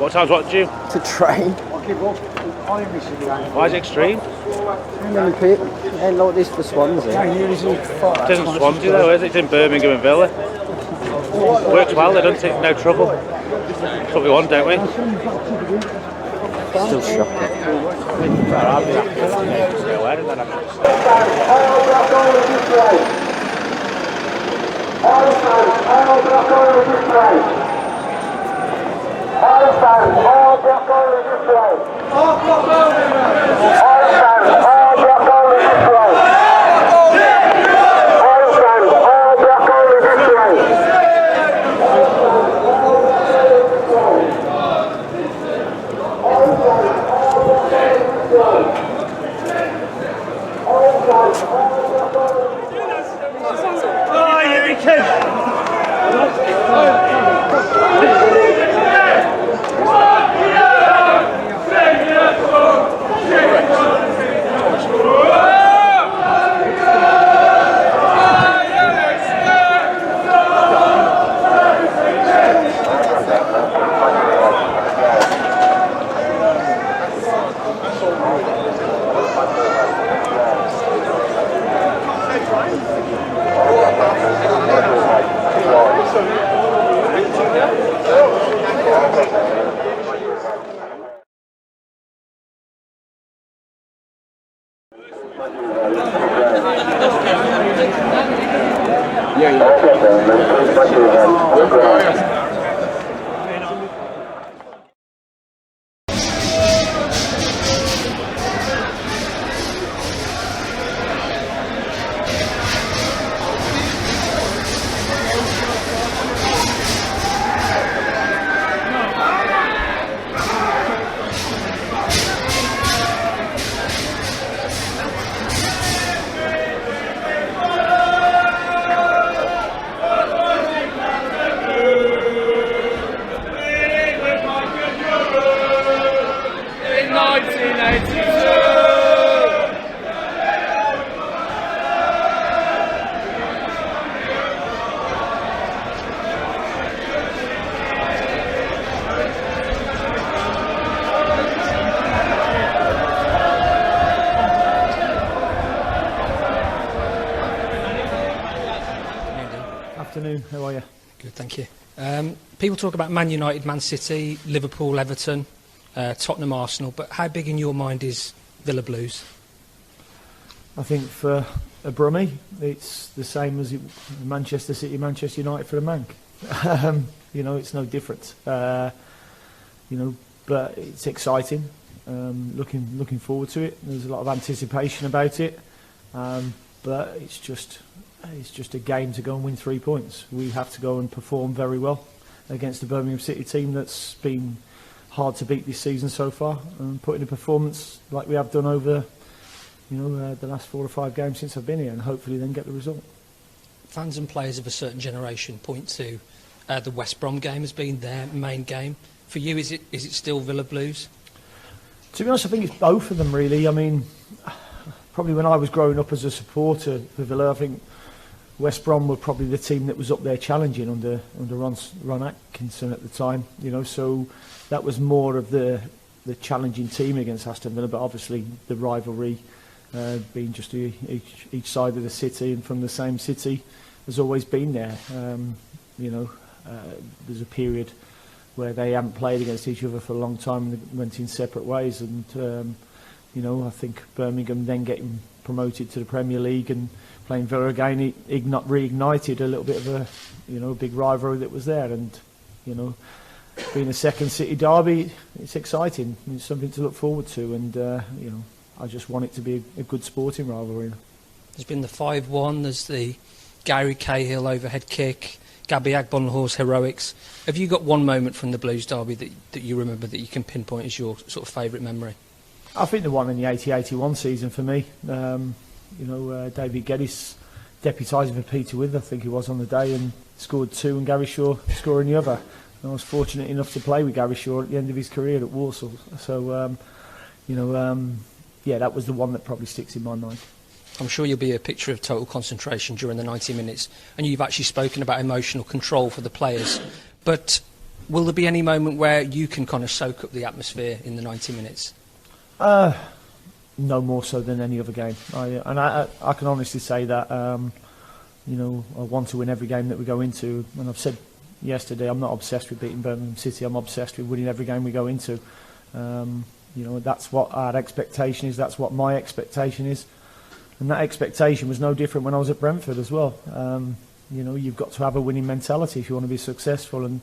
What time's what, you? To train. Why is it extreme? It ain't like this for Swansea. It isn't Swansea though, is it? It's in Birmingham and Villa. Works well, they don't take no trouble. That's what we want, don't we? Still shocking. Afternoon, how are you? Good, thank you. People talk about Man United, Man City, Liverpool, Everton, Tottenham, Arsenal, but how big in your mind is Villa Blues? I think for a Brummie, it's the same as Manchester City, Manchester United for a Manc. It's no different. But it's exciting. Looking forward to it. There's a lot of anticipation about it. But it's just a game to go and win 3 points. We have to go and perform very well against the Birmingham City team that's been hard to beat this season so far, and put in a performance like we have done over the last 4 or 5 games since I've been here, and hopefully then get the result. Fans and players of a certain generation point to the West Brom game as being their main game. For you, is it still Villa Blues? To be honest, I think it's both of them really. I mean, probably when I was growing up as a supporter for Villa, I think West Brom were probably the team that was up there challenging under Ron Atkinson at the time. So that was more of the challenging team against Aston Villa. But obviously the rivalry, being just each side of the city and from the same city, has always been there. There's a period where they haven't played against each other for a long time and they went in separate ways. And I think Birmingham then getting promoted to the Premier League and playing Villa again, reignited a little bit of a big rivalry that was there. And being a second city derby, it's exciting. It's something to look forward to. And I just want it to be a good sporting rivalry. There's been the 5-1. There's the Gary Cahill overhead kick. Gabby Agbonlahor's heroics. Have you got one moment from the Blues derby that you remember that you can pinpoint as your sort of favourite memory? I think the one in the 80-81 season for me. David Geddes deputising for Peter Wither, I think he was on the day, and scored 2 and Gary Shaw scoring the other. And I was fortunate enough to play with Gary Shaw at the end of his career at Walsall. So, that was the one that probably sticks in my mind. I'm sure you'll be a picture of total concentration during the 90 minutes, and you've actually spoken about emotional control for the players. But Will there be any moment where you can kind of soak up the atmosphere in the 90 minutes? No more so than any other game. I can honestly say that, you know, I want to win every game that we go into. And I've said yesterday, I'm not obsessed with beating Birmingham City. I'm obsessed with winning every game we go into. You know, that's what our expectation is. That's what my expectation is. And that expectation was no different when I was at Brentford as well. You know, you've got to have a winning mentality if you want to be successful. And,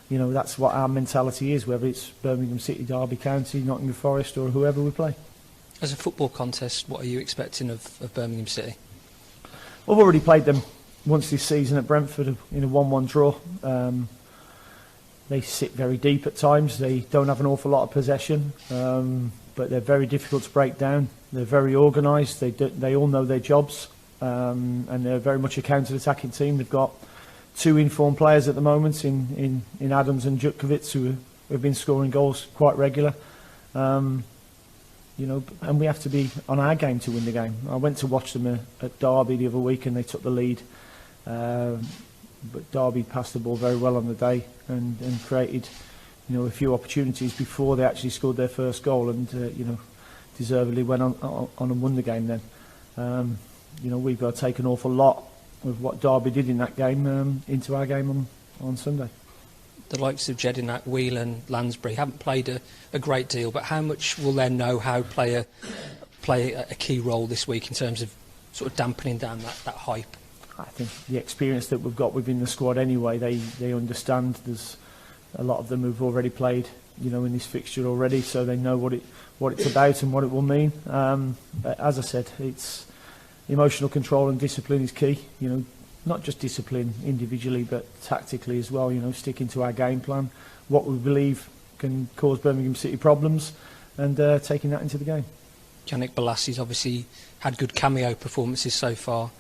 you know, that's what our mentality is, whether it's Birmingham City, Derby County, Nottingham Forest or whoever we play. As a football contest, what are you expecting of Birmingham City? Well, we've already played them once this season at Brentford in a 1-1 draw. They sit very deep at times. They don't have an awful lot of possession, but they're very difficult to break down. They're very organised. They all know their jobs, and they're very much a counter-attacking team. They've got 2 informed players at the moment in Adams and Jutkovic who have been scoring goals quite regular. You know, and we have to be on our game to win the game. I went to watch them at Derby the other week and they took the lead. But Derby passed the ball very well on the day and created, you know, a few opportunities before they actually scored their first goal and, you know, deservedly went on and won the game then. You know, we've got to take an awful lot of what Derby did in that game into our game on Sunday. The likes of Jedinak, Whelan, Lansbury haven't played a great deal, but how much will their know-how play a key role this week in terms of sort of dampening down that hype? I think the experience that we've got within the squad anyway, they understand. There's a lot of them who've already played, you know, in this fixture already, so they know what it's about and what it will mean. But as I said, it's emotional control and discipline is key. You know, not just discipline individually, but tactically as well. You know, sticking to our game plan, what we believe can cause Birmingham City problems, and taking that into the game. Yannick Bolassi's obviously had good cameo performances so far.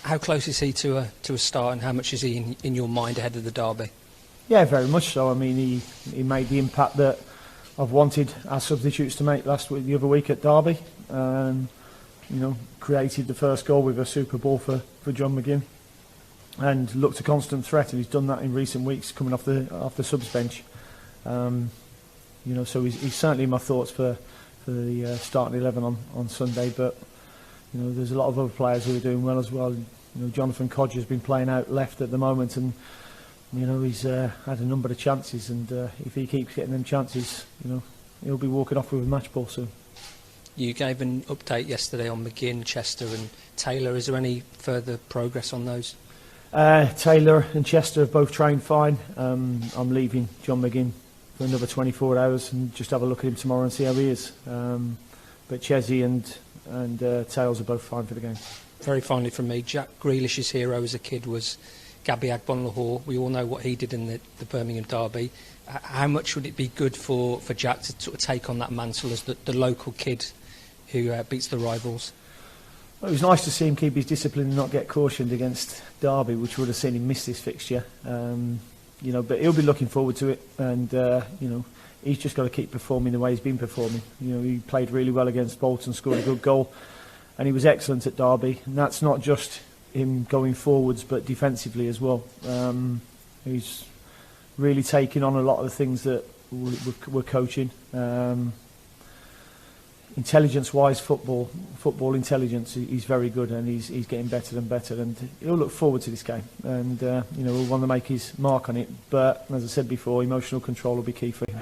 How close is he to a start, and how much is he in your mind ahead of the derby? Yeah, very much so. I mean, he made the impact that I've wanted our substitutes to make the other week at Derby. You know, created the first goal with a super ball for John McGinn, and looked a constant threat, and he's done that in recent weeks coming off the subs bench. You know, so he's certainly in my thoughts for the starting 11 on Sunday, but you know, there's a lot of other players who are doing well as well. You know, Jonathan Codger's been playing out left at the moment, and you know, he's had a number of chances, and if he keeps getting them chances, you know, he'll be walking off with a match ball soon. You gave an update yesterday on McGinn, Chester and Taylor. Is there any further progress on those? Taylor and Chester have both trained fine. I'm leaving John McGinn for another 24 hours and just have a look at him tomorrow and see how he is. But Chesney and Tails are both fine for the game. Very finally from me, Jack Grealish's hero as a kid was Gabby Agbonlahor. We all know what he did in the Birmingham derby. How much would it be good for Jack to sort of take on that mantle as the local kid who beats the rivals? Well, it was nice to see him keep his discipline and not get cautioned against Derby, which would have seen him miss this fixture. You know, but he'll be looking forward to it, and you know, he's just got to keep performing the way he's been performing. You know, he played really well against Bolton, scored a good goal, and he was excellent at Derby. And that's not just him going forwards, but defensively as well. He's really taking on a lot of the things that we're coaching. Intelligence-wise, football intelligence, he's very good, and he's getting better and better, and he'll look forward to this game, and you know, we'll want to make his mark on it. But as I said before, emotional control will be key for him.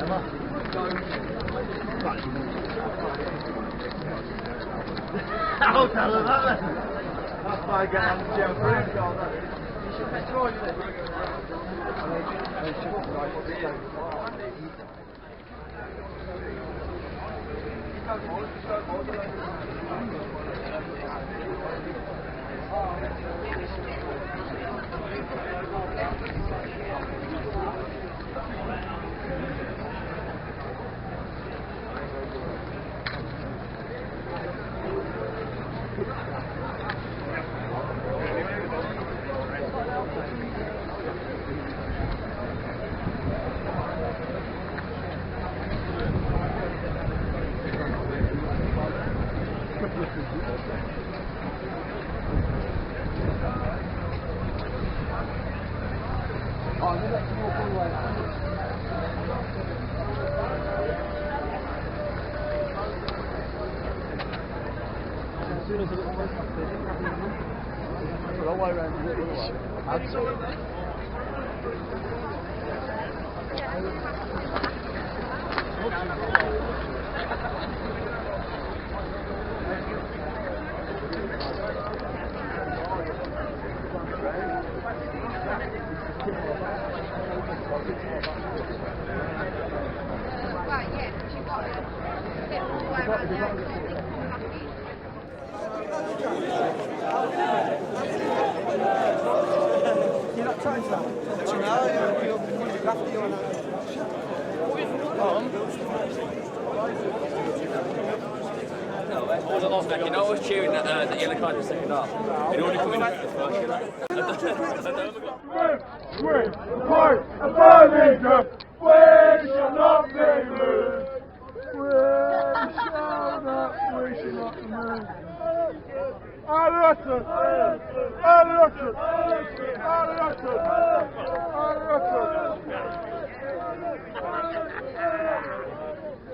I'll tell her that then. That's why I get on the jail for his goal. You should make sure you You know, I was cheering that the yellow card in the second half. It already come in the first, you know. Birmingham, we shall not be moved. We shall not move. Aston,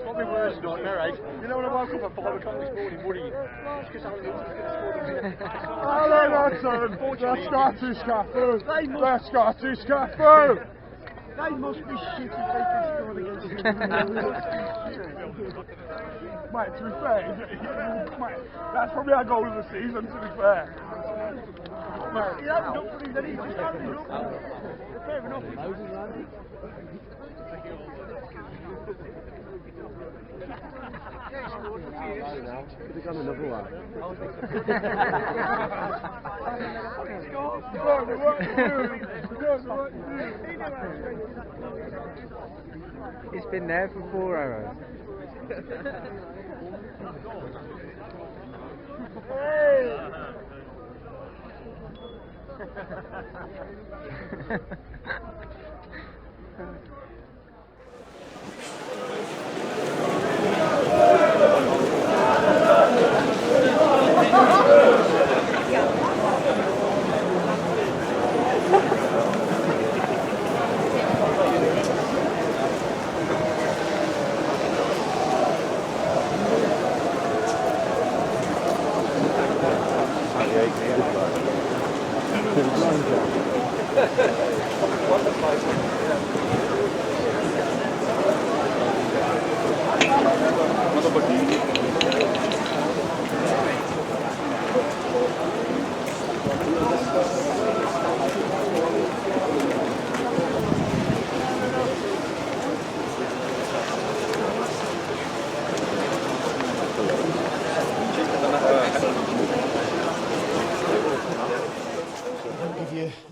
Probably worse nightmare, eh? You know when I woke up at 5 o'clock this morning worrying, it's because I was going to score the winner. They're Scottish Cafu! They're Scottish Cafu! They must be shit if they can score against you. Mate, to be fair, mate, that's probably our goal of the season, to be fair. Mate, he hasn't done for him, then he's just had his up. Fair enough. Could have gone another one. It's been there for 4 hours.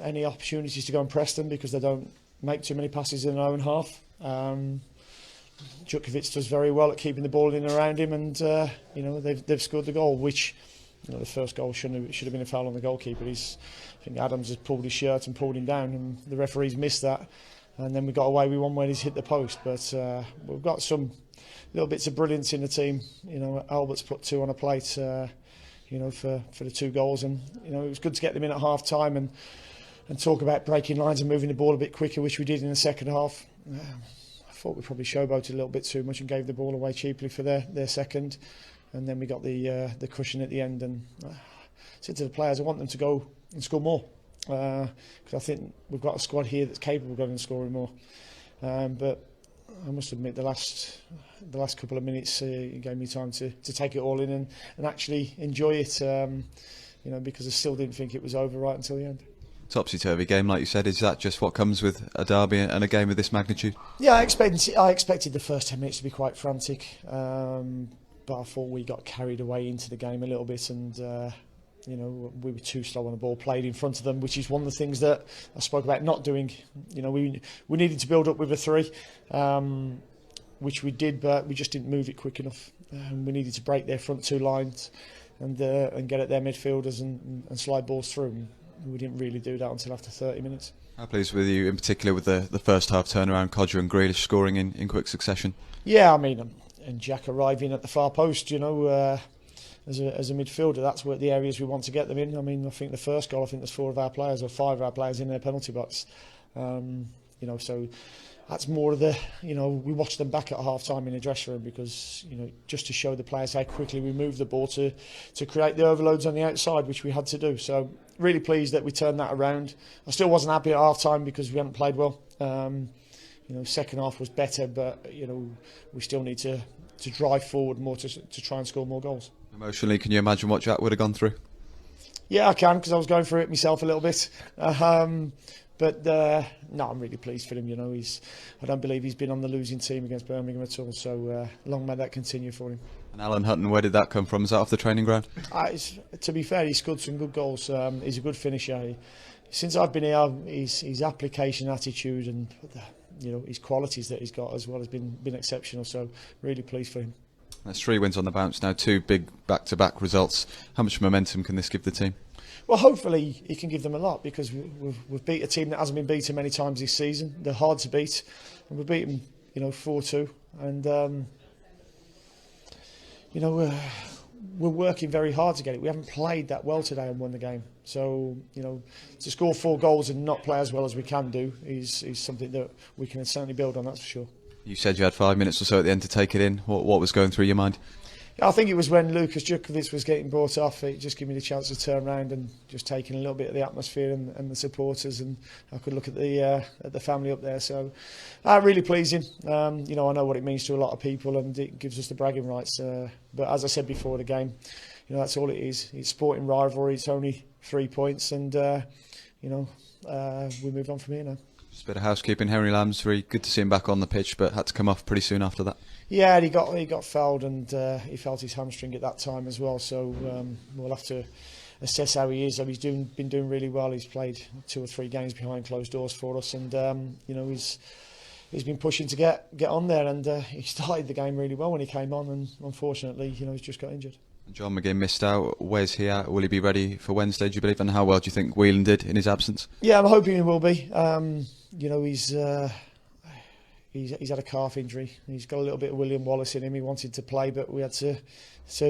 Any opportunities to go and press them because they don't make too many passes in their own half. Djukovic does very well at keeping the ball in and around him, and you know, they've scored the goal, which, you know, the first goal should have been a foul on the goalkeeper. I think Adams has pulled his shirt and pulled him down, and the referees missed that, and then we got away with one when he's hit the post. But we've got some little bits of brilliance in the team. You know, Albert's put 2 on a plate, you know, for the 2 goals, and you know, it was good to get them in at half time and talk about breaking lines and moving the ball a bit quicker, which we did in the second half. I thought we probably showboated a little bit too much and gave the ball away cheaply for their second, and then we got the cushion at the end. And I said to the players, I want them to go and score more, because I think we've got a squad here that's capable of going and scoring more. But I must admit the last couple of minutes gave me time to take it all in and actually enjoy it. Because I still didn't think it was over right until the end. Topsy-turvy game, like you said. Is that just what comes with a derby and a game of this magnitude? Yeah, I expected the first 10 minutes to be quite frantic, but I thought we got carried away into the game a little bit, and we were too slow on the ball, played in front of them, which is one of the things that I spoke about not doing. We needed to build up with a 3, which we did, but we just didn't move it quick enough. We needed to break their front 2 lines and get at their midfielders and slide balls through. And we didn't really do that until after 30 minutes. How pleased with you, in particular with the first half turnaround, Codger and Grealish scoring in quick succession? Yeah, I mean, and Jack arriving at the far post, as a midfielder, that's where the areas we want to get them in. I mean, I think the first goal, there's 4 of our players or 5 of our players in their penalty box. So that's more of the, we watched them back at half time in the dressing room because, just to show the players how quickly we moved the ball to create the overloads on the outside, which we had to do. So really pleased that we turned that around. I still wasn't happy at half time because we hadn't played well. Second half was better, but, we still need to drive forward more to try and score more goals. Emotionally, can you imagine what Jack would have gone through? Yeah, I can, because I was going through it myself a little bit. But I'm really pleased for him. I don't believe he's been on the losing team against Birmingham at all. So long may that continue for him. And Alan Hutton, where did that come from? Is that off the training ground? To be fair, he scored some good goals. He's a good finisher. Since I've been here, his application attitude and his qualities that he's got as well has been exceptional. So really pleased for him. That's 3 wins on the bounce now, 2 big back-to-back results. How much momentum can this give the team? Well, hopefully he can give them a lot, because we've beat a team that hasn't been beaten many times this season. They're hard to beat, and we've beaten 4-2, and we're working very hard to get it. We haven't played that well today and won the game, so to score 4 goals and not play as well as we can do is something that we can certainly build on. That's for sure. You said you had 5 minutes or so at the end to take it in. What was going through your mind? I think it was when Lukas Djukovic was getting brought off. It just gave me the chance to turn around and just take in a little bit of the atmosphere and the supporters, and I could look at the family up there. So really pleasing. I know what it means to a lot of people, and it gives us the bragging rights. But as I said before the game, that's all it is. It's sporting rivalry. It's only 3 points, and we move on from here now. Just a bit of housekeeping. Henry Lamb's very good to see him back on the pitch, but had to come off pretty soon after that. Yeah, he got fouled, and he felt his hamstring at that time as well. So we'll have to assess how he is. He's been doing really well. He's played 2 or 3 games behind closed doors for us, and he's been pushing to get on there. And he started the game really well when he came on, and unfortunately, he's just got injured. John McGinn missed out. Where's he at? Will he be ready for Wednesday, do you believe? And how well do you think Whelan did in his absence? Yeah, I'm hoping he will be. He's had a calf injury. He's got a little bit of William Wallace in him. He wanted to play, but we had to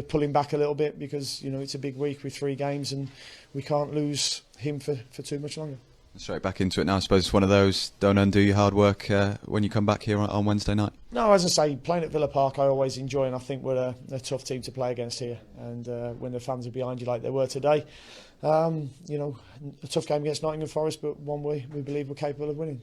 pull him back a little bit because it's a big week with 3 games, and we can't lose him for too much longer. Straight back into it now. I suppose it's one of those, don't undo your hard work when you come back here on Wednesday night. No, as I say, playing at Villa Park I always enjoy, and I think we're a tough team to play against here. And when the fans are behind you like they were today, a tough game against Nottingham Forest, but one we believe we're capable of winning.